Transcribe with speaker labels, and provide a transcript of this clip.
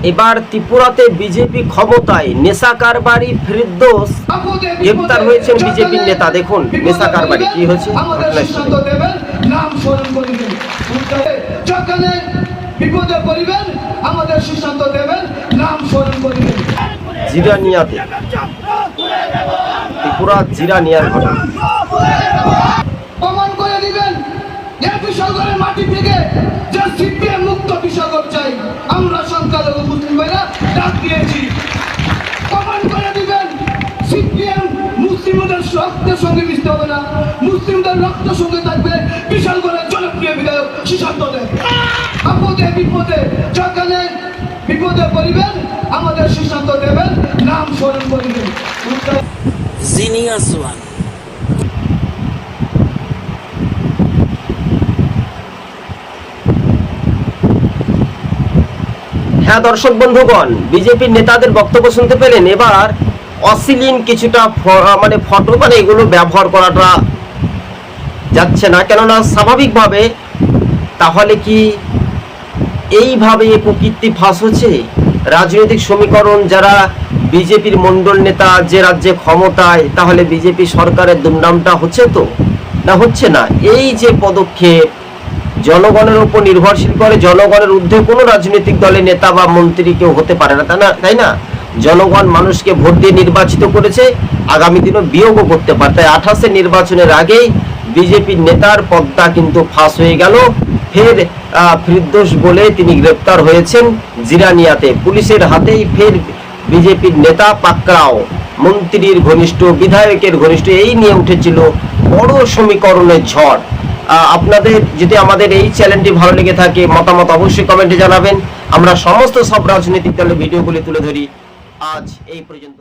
Speaker 1: এবার ত্রিপুরাতে বিজেপি ক্ষমতায়, নেশা কারবারি ফিরদৌস গ্রেপ্তার হয়েছেন বিজেপির নেতা। দেখুন নেশা কারবারি কি হয়েছে। জিরানিয়াতে, ত্রিপুরা জিরানিয়ার ঘটনা।
Speaker 2: প্রমাণ করে দিবেন বিশ্বগরের মাটি থেকে যে সিপিএম মুক্ত বিশ্বগর চাই। আমরা সংখ্যালঘু মুসলিমেরা ডাক দিয়েছি। প্রমাণ করে দিবেন সিপিএম মুসলিমদের রক্তের সঙ্গে মিশতে হবে না, মুসলিমদের রক্তের সঙ্গে থাকবে বিশালগড়ের জনপ্রিয় বিধায়ক সুশান্ত দেব। আপদে বিপদে যেখানে বিপদে পড়িবেন আমাদের সুশান্ত দেবের নাম স্মরণ করিবেন।
Speaker 3: Genius one.
Speaker 1: হ্যাঁ দর্শক বন্ধুগণ, বিজেপির নেতাদের বক্তব্য শুনতে পেলেন। এবার অশ্লীল কিছুটা ফটো এগুলো ব্যবহার করাটা যাচ্ছে না, কেননা স্বাভাবিকভাবে তাহলে কি এইভাবে কুকীর্তি ফাঁস হচ্ছে? রাজনৈতিক সমীকরণ যারা বিজেপির মণ্ডল নেতা যে রাজ্যে ক্ষমতায়, তাহলে বিজেপি সরকারের দুর্নামটা হচ্ছে তো না হচ্ছে না? এই যে পদক্ষেপ জনগণের উপর নির্ভরশীল করে, জনগণের ঊর্ধ্বে কোনো রাজনৈতিক দলের নেতা বা মন্ত্রী কেউ হতে পারে না, তাই না? জনগণ মানুষকে ভোট দিয়ে নির্বাচিত করেছে, আগামী দিনও বিয়োগও করতে পারে। তাই 28 নির্বাচনের আগেই বিজেপির নেতার পদটা কিন্তু ফাঁস হয়ে গেল। ফের ফিরদৌস বলে তিনি গ্রেপ্তার হয়েছেন জিরানিয়াতে। পুলিশের হাতেই ফের বিজেপির নেতা পাকড়াও। মন্ত্রীর ঘনিষ্ঠ, বিধায়কের ঘনিষ্ঠ, এই নিয়ে উঠেছিল বড় সমীকরণের ঝড়। আপনাদের যদি আমাদের এই চ্যানেলটি ভালো লেগে থাকে, মতামত অবশ্যই কমেন্টে জানাবেন। আমরা সমস্ত সব রাজনৈতিক দলের ভিডিওগুলি তুলে ধরি। আজ এই পর্যন্ত।